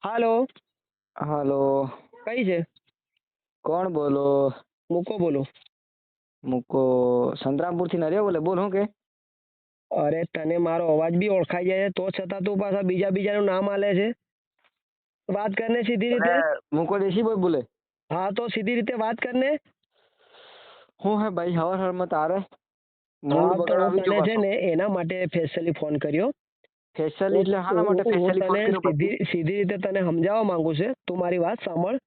હાલો. હાલો. કઈ છે? કોણ બોલો? મૂકો બોલો. મૂકો સંતરામપુરથી નર્યો બોલે. બોલ હું કે? અરે તને મારો અવાજ બી ઓળખાઈ જાય છે, તો છતાં તું પાછા બીજાનું નામ આલે છે. વાત કરને સીધી રીતે. મૂકો દેશી બોય બોલે. હા તો સીધી રીતે વાત કરને. હું હે ભાઈ હવારમાં તારે મૂડ હા તો બગડ હું આવી તને ગયો છે પાછો. ને એના માટે સ્પેશિયલી ફોન કર્યો. સ્પેશિયલી એટલે હાના માટે હું સ્પેશિયલી ફોન તને કર્યો પછી? સીધી રીતે તને સમજાવવા માંગુ છે. તું મારી વાત સાંભળ.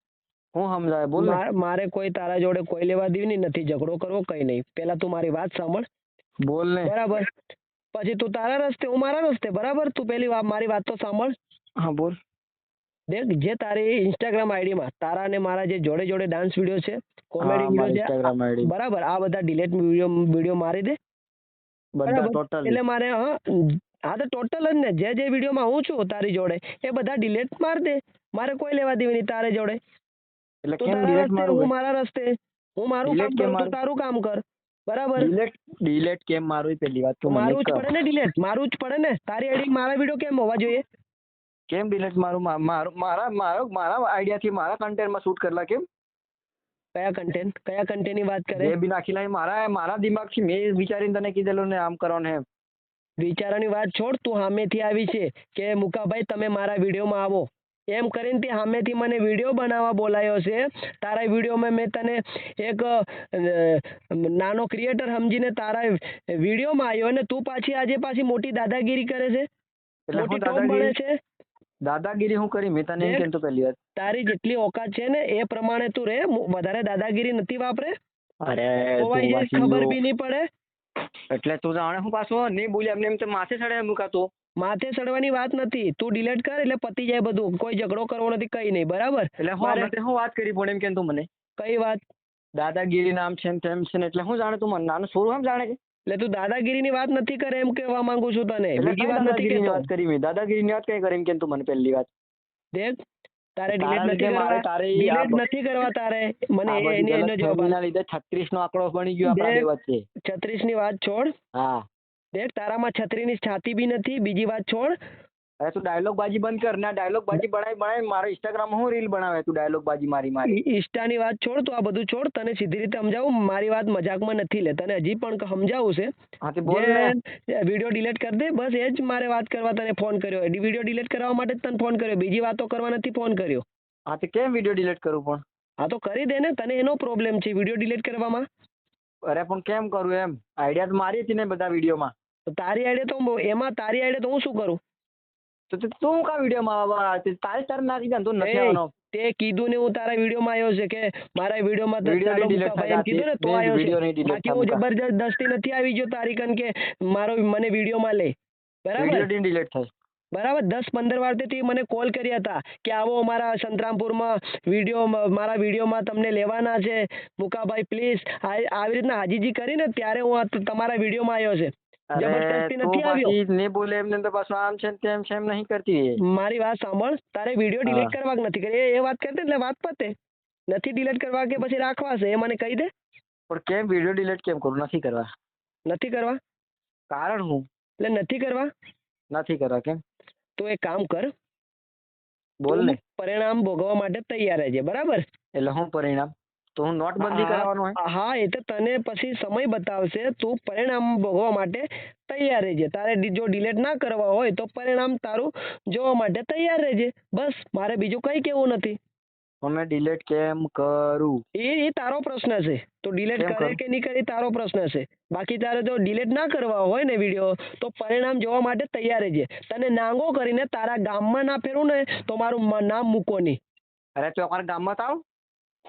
હું સમજાય બોલ ને. મારે કોઈ તારા જોડે કોઈ લેવા દેવી નથી, ઝઘડો કરવો કઈ નહીં. પેલા તું મારી વાત સાંભળ. બોલ ને. બરાબર. પછી તું તારા રસ્તે, હું મારા રસ્તે. બરાબર. તું પેલી મારી વાત તો સાંભળ. હા બોલ. દેખ, જે તારી ઇન્સ્ટાગ્રામ આઈડીમાં તારા અને મારા જે જોડે જોડે ડાન્સ વિડીયો છે, કોમેડી હા મારી વિડીયો ઇન્સ્ટાગ્રામ છે, આઈડી બરાબર, આ બધા ડિલેટ વિડીયો મારી દે. બધા બરાબર. ટોટલી. એટલે મારે હા તો ટોટલ જ ને, જે વિડીયોમાં હું છું તારી જોડે એ બધા ડિલેટ માર દે. મારે કોઈ લેવા દેવી નહીં તારે જોડે. એટલે તું કેમ તારા ડિલેટ રસ્તે, મારું હું ભાઈ? મારા રસ્તે. હું મારું ડિલેટ કામ કેમ કરું, તું મારું? તારું કામ કર. બરાબર. ડિલેટ કેમ મારું એ પહેલી વાત તો તું મને મારું જ કર. પડે ને ડિલેટ, મારું જ પડે ને. તારી આઈડી મારા વિડીયો કેમ હોવા જોઈએ? કેમ ડિલેટ મારું? મારા આઈડિયાથી મારા કન્ટેન્ટમાં શૂટ કરલા કેમ? કયા કન્ટેન્ટની વાત કરે? જે બી નાખી લાઈ મારા દિમાગથી મેં વિચારીને તને કીધેલું ને આમ કરવાનું એમ. વિચારાની વાત છોડ. તું સામેથી આવી છે કે મુકાભાઈ તમે મારા વિડીયોમાં આવો એમ કરીને તે સામેથી મને વિડીયો બનાવવા બોલાયો છે. તારા વિડીયોમાં મેં તને એક નાનો ક્રિએટર સમજીને તારા વિડીયોમાં આવ્યો અને તું પાછી મોટી દાદાગીરી કરે છે, એટલે મોટી હું ટોપ બને છે. દાદાગીરી હું કરી? મેં તને એમ કેમ તો પહેલી વાત. તારી જેટલી ઓકાત છે ને એ પ્રમાણે તું રે. વધારે દાદાગીરી નથી વાપરે. અરે ખોવાઈ તું જાય, વાંચી ખબર ગયો. બી નહીં પડે. એટલે તું જાણે હું પાછું નહીં બોલી એમને એમ તો માથે ચડે મુકાતો. માથે ચડવાની વાત નથી. તું ડિલેટ કર એટલે પતી જાય બધું. કોઈ ઝઘડો કરવો નથી, કઈ નહીં. બરાબર. એટલે હું વાત કરી પણ એમ કેમ તું મને કઈ વાત? દાદાગીરી નામ છે તેમ છે ને એટલે હું જાણે તું મને નાનું છોરું આમ જાણે કે? એટલે તું દાદાગીરીની વાત નથી કરે એમ કહેવા માંગુ છું તને. એટલે બીજી કઈ વાત નથી દાદાગીરીની કહેતો. વાત કરી મેં? દાદાગીરીની વાત કઈ કરી એમ કેમ તું મને પહેલી વાત? દેખ, તારે તારા ડિલેટ નથી લીધે મારે કરવા. તારે ડિલેટ નથી કરવા તારે. મને આ બધી એનો ગલત જવાબ ફેમિલીના લીધે 36 નો આંકડો બની ગયો આપણા બે વચ્ચે. 36 ની વાત છોડ. હા. દેખ, તારામાં 36 ની છાતી બી નથી. બીજી વાત છોડ. અરે તું ડાયલોગ બાજી બંધ કર ને. ડાયલોગ બાજી બનાવી મારા ઇન્સ્ટાગ્રામમાં હું રીલ બનાવે તું ડાયલોગ બાજી મારી. ઇન્સ્ટાની વાત છોડ. તું આ બધું છોડ. તને સીધી રીતે સમજાવું. મારી વાત મજાકમાં નથી લે. તને હજી પણ સમજાવું છે. હા તે બોલ ને. વિડીયો ડિલીટ કરી દે. બસ એ જ મારે વાત કરવા તને ફોન કર્યો. વિડીયો ડિલીટ કરવા માટે જ તને ફોન કર્યો. બીજી વાતો કરવા નથી ફોન કર્યો. હા તે કેમ વિડીયો ડિલીટ કરું પણ? હા તો કરી દે ને. તને એનો પ્રોબ્લેમ છે વિડીયો ડિલીટ કરવામાં? અરે પણ કેમ કરું એમ? આઈડિયા તો મારી હતી ને બધા વિડીયોમાં. તો તારી આઈડિયા તો એમાં તારી આઈડિયા તો હું શું કરું? તો તું કા વિડીયોમાં તારે નાખી દે તું નથી આવવાનો. તે કીધું ને હું તારા વિડીયોમાં આવ્યો છે કે મારા વિડીયોમાં તો ચાલો મુકાભાઈ એમ કીધું ને તો આવ્યો છે. બાકી હું જબરદસ્તી નથી આવી ગયો તારી કન કે મને વિડીયોમાં લે. બરાબર. ડિલીટ થાય. બરાબર. 10-15 વાર તે મને કોલ કર્યા હતા કે આવો અમારા સંતરામપુરમાં મારા વિડીયોમાં તમને લેવાના છે મુકાભાઈ પ્લીઝ. આવી રીતના હાજીજી કરીને ત્યારે હું તમારા વિડીયોમાં આવ્યો છે. જબરદસ્તી નથી આવ્યો. નહીં બોલે એમને તો પાછું આમ છે તેમ છે એમ નહીં કરતી. મારી વાત સાંભળ. તારે વિડીયો ડિલીટ કરવા કે નથી કરી એ વાત કરતે એટલે વાત પતે. નથી ડિલીટ કરવા કે પછી રાખવા છે એ મને કહી દે. પણ કેમ વિડીયો ડિલીટ કેમ કરું? નથી કરવા. નથી કરવા? કારણ હું? એટલે નથી કરવા. નથી કરવા કેમ? તો એક કામ કર. બોલ ને. પરિણામ ભોગવવા માટે તૈયાર રહેજે. બરાબર. એટલે શું પરિણામ? તો હું નોટબંધી કરાવવાનું હોય? હા એ તો તને પછી સમય બતાવશે. તું પરિણામ ભોગવવા માટે તૈયાર રહેજે. તારે જો ડિલીટ ના કરવા હોય તો પરિણામ તારું જોવા માટે તૈયાર રહેજે. બસ મારે બીજું કઈ કેવું નથી. અમે ડિલીટ કેમ કરું? એ તારો પ્રશ્ન છે. તો ડિલીટ કરે કે નહીં કરે તારો પ્રશ્ન છે. બાકી તારે જો ડિલીટ ના કરવા હોય ને વિડીયો તો પરિણામ જોવા માટે તૈયાર રહેજે. તને નાંગો કરીને તારા ગામમાં ના ફેરું ને તો મારું નામ મૂકો નહીં. અરે તું અમારા ગામમાં તો આવ.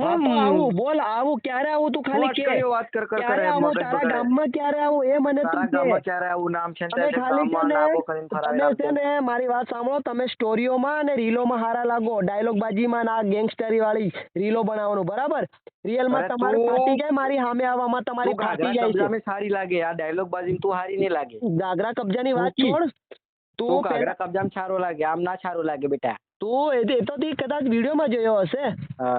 હા તો આવું બોલ. આવું ક્યારે આવું તું ખાલી કે વાત કર ક્યારે આવું તારા ગામમાં ક્યારે આવું એ મને તું કે. ક્યારે આવું નામ છે તમે ખાલી છે ને મારી વાત સાંભળો. તમે સ્ટોરીઓમાં અને રીલોમાં હારા લાગો. ડાયલોગ બાજીમાં ના ગેંગસ્ટરી વાળી રીલો બનાવવાનું. બરાબર. રિયલમાં તમારે ફાટી જાય મારી સામે આવવામાં તમારી ફાટી જાય છે. સારી લાગે આ ડાયલોગ બાજી તું સારી નહીં લાગે. ગાગરા કબજાની વાત છોડ. તું ગાગરા કબજામાં સારો લાગે આમ ના સારું લાગે બેટા. તું એ તો કદાચ વિડીયોમાં જોયો હશે.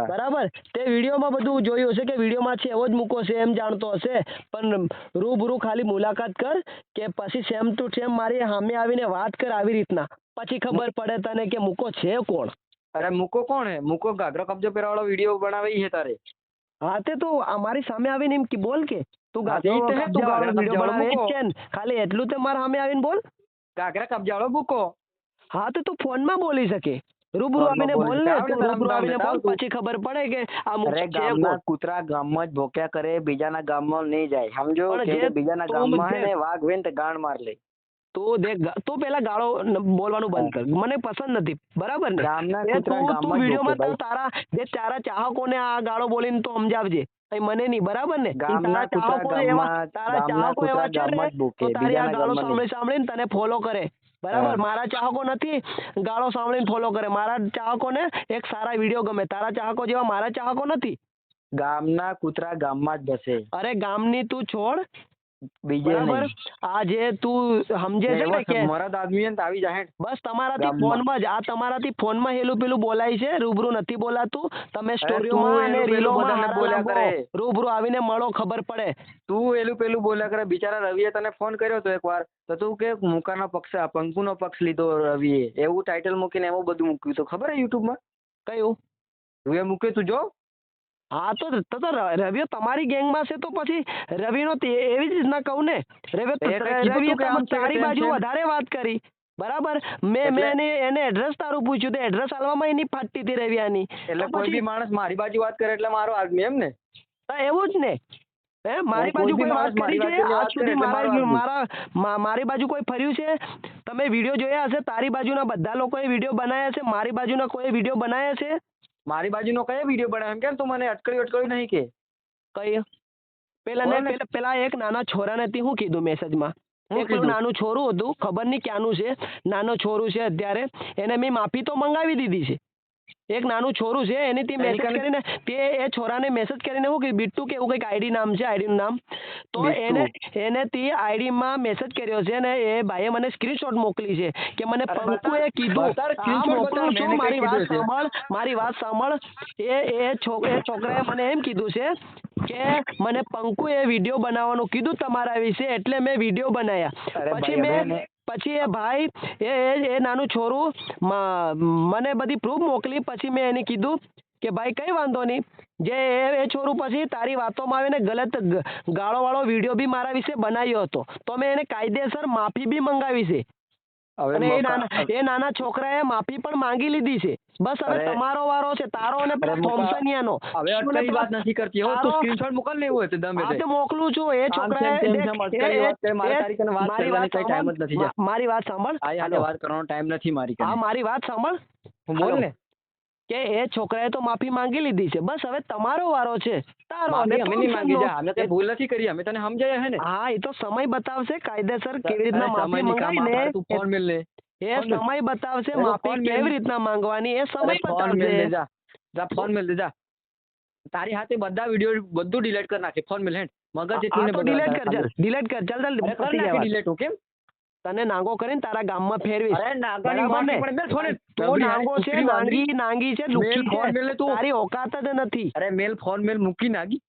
બરાબર. તે વિડીયોમાં બધું જોયું હશે કે વિડીયોમાં છે એવો જ મૂકો છે એમ જાણતો હશે. પણ રૂબરૂ ખાલી મુલાકાત કર કે પછી સેમ ટુ સેમ મારી સામે આવીને વાત કર આવી રીતના. પછી ખબર પડે તને કે મૂકો છે કોણ. અરે મૂકો કોણ હે? મૂકો ઘાઘરો કબજો પહેરવાવાળો વિડીયો બનાવે ઈ હે તારે. હા તે તું અમારી સામે આવીને એમ કે બોલ કે તું હા, ગાગરો ઈ તો હે, તું કબજાવાળો ગાગરા વિડીયો કબજાવાળો બનાવે જ મૂકો. છે ને ખાલી એટલું તે મારા સામે આવીને બોલ. ઘાઘરા કબજાવાળો મૂકો. હા તો તું ફોનમાં બોલી શકે, રૂબરૂ ફોનમાં આવીને બોલી બોલ શકે. ને, આવડે તું તારા રૂબરૂ નામ આવીને બતાવ બોલ, તું. પછી ખબર પડે કે આ અરે મુખ્ય છે ગામના કોણ. કૂતરા ગામમાં જ ભોક્યા કરે, બીજાના ગામમાં નહીં જાય, સમજો? પણ કેમ જે કે બીજાના તું ગામમાં હે જે ને વાઘ હોય ને તો ગાણ માર લે. તું દેખ તું પેલા ગાળો બોલવાનું બંધ કર, મને પસંદ નથી, બરાબર ને? ગામના એ કૂતરા તું ગામમાં જ વિડીયોમાં ભોકે ભાઈ. તારા ચાહકોને આ ગાળો બોલીને તો સમજાવજે, કઈ મને નહીં, બરાબર ને? ગામના કૂતરા તારા ચાહકો એવા છે ને ગામમાં જ ભોકે, તો તારી આ બીજાના ગાળો ગામમાં નહીં. સાંભળીને તને ફોલો કરે, બરાબર? હા. મારા ચાહકો નથી ગાળો સાંભળીને ફોલો કરે, મારા ચાહકોને એક સારા વિડીયો ગમે, તારા ચાહકો જેવા મારા ચાહકો નથી. ગામના કૂતરા ગામમાં જ બસે, અરે ગામની તું છોડ, બીજે બરાબર? નહીં. આ જે તું સમજે છે ને કે મરદ આદમી હે ને તો આવી જાય. બસ તમારાથી ગામમાં. ફોનમાં જ, આ તમારાથી ફોનમાં હેલું પેલું બોલાય છે, રૂબરૂ નથી બોલાતું. તમે સ્ટોરીઓમાં તું અને એલું પેલું રીલોમાં બધાને હારા બોલ્યા લાગો, કરે. રૂબરૂ આવીને મળો, ખબર પડે. તું એલું પેલું બોલ્યા કરે. બિચારા રવિએ તને ફોન કર્યો તો એકવાર, તો તું કે મુકાનો પક્ષ પંકુનો પક્ષ લીધો રવિએ, એવું ટાઇટલ મૂકીને એવું બધું મૂક્યું તો ખબર હે યુટ્યુબમાં? કયું? તું એ મૂક્યું તું જો. હા તો રવિઓ તમારી ગેંગમાં છે તો પછી રવિનો એવી જ રીતના કહું ને. કીધું તું કે આમ છે, તારી તેમ બાજુ છે. વધારે વાત કરી, બરાબર? મેં એને એડ્રેસ તારું પૂછ્યું, તો એડ્રેસ આલવામાં એની ફાટતી હતી રવિયાની. એટલે તો કોઈ પછી બી માણસ મારી બાજુ વાત કરે એટલે મારો આદમી એમ ને? તો એવું જ ને. હે મારી કોઈ બાજુ બી કોઈ વાત માણસ મારી કરી છે બાજુની આજ વાત કરે સુધી? એટલે મારો આદમી. મારી બાજુ કોઈ ફર્યું છે? તમે વિડીયો જોયા હશે, તારી બાજુના બધા લોકોએ વિડીયો બનાવ્યા છે, મારી બાજુના કોઈ વિડીયો બનાવ્યા છે? મારી બાજુનો કયો વિડીયો બનાવ્યો એમ કેમ તું મને અટકળ્યું નહીં કે? કઈ પેલા એક નાના છોરાને તે શું કીધું મેસેજમાં? શું એક પેલું કીધું? નાનું છોરું હતું, ખબર નહીં ક્યાંનું છે, નાનો છોરું છે અત્યારે, એને મેં માફી તો મંગાવી દીધી છે. એક નાનું છોરું છે, એની તે મેસેજ એની કરીને એ છોરાને મેસેજ કરીને શું કીધું, બિટ્ટુ કે એવું કંઈક આઈડી નામ છે, આઈડીનું નામ. તો બિટ્ટુ. એને તે આઈડીમાં મેસેજ કર્યો છે ને એ ભાઈએ મને સ્ક્રીનશોટ મોકલી છે કે મને અરે પંકુએ કીધું. બતાર હા, screenshot મોકલું બતાર, છું, મેં મારી કઈ વાત કીધું છે? સાંભળ, મારી વાત સાંભળ. એ છોકરાએ મને એમ કીધું છે કે મને પંકુએ વિડીયો બનાવવાનું કીધું તમારા વિશે, એટલે મેં વિડીયો બનાવ્યા. અરે ભાઈ, પછી એ ભાઈ એ નાનું છોરું મને બધી પ્રૂફ મોકલી. પછી મેં એને કીધું કે ભાઈ કઈ વાંધો નહીં, જે એ છોરું પછી તારી વાતોમાં આવીને ગલત ગાળોવાળો વિડીયો બી મારા વિશે બનાવ્યો હતો, તો મેં એને કાયદેસર માફી બી મંગાવી છે. અને એ નાના છોકરાએ માફી પણ માંગી લીધી છે. બસ હવે તમારો વારો છે, તારો અને થોમસનિયાનો. હવે અટકળી વાત નથી કરતી હો, તું સ્ક્રીનશોટ મોકલ ને એવું હોય તો દમે હા તો મોકલું છું. એ છોકરાએ મારી વાત સાંભળ, વાત કરવાનો ટાઈમ નથી મારી હા મારી વાત સાંભળ, હું બોલ ને. કે એ છોકરાએ તો માફી માંગી લીધી છે, બસ હવે તમારો વારો છે. તારો અમે નહીં માંગી જા, અમે કઈ ભૂલ નથી કરી, અમે તને સમજાયા હે ને. હા એ તો સમય બતાવશે કાયદેસર કેવી રીતના માફી મંગાવીને. તું ફોન મેલ લે. એ સમય બતાવશે માફી કેવી રીતના માંગવાની, એ સમય બતાવશે. જા ફોન મેલ દે જા. તારી હાથે બધા વિડીયો બધું ડિલીટ કરી નાખે. ફોન મેલ હેડ મગજ એટલું ને ડિલીટ કર, ચાલ ડિલીટ કર, ચાલ ડિલીટ. હું કેમ તને નાંગો કરીને તારા ગામમાં ફેરવીશ. અરે નાગા તો નાંગો છે, નાંગી છે, લુખી છે, તારી ઓકાત જ નથી. અરે મેલ ફોન મેલ મૂકી નાગી.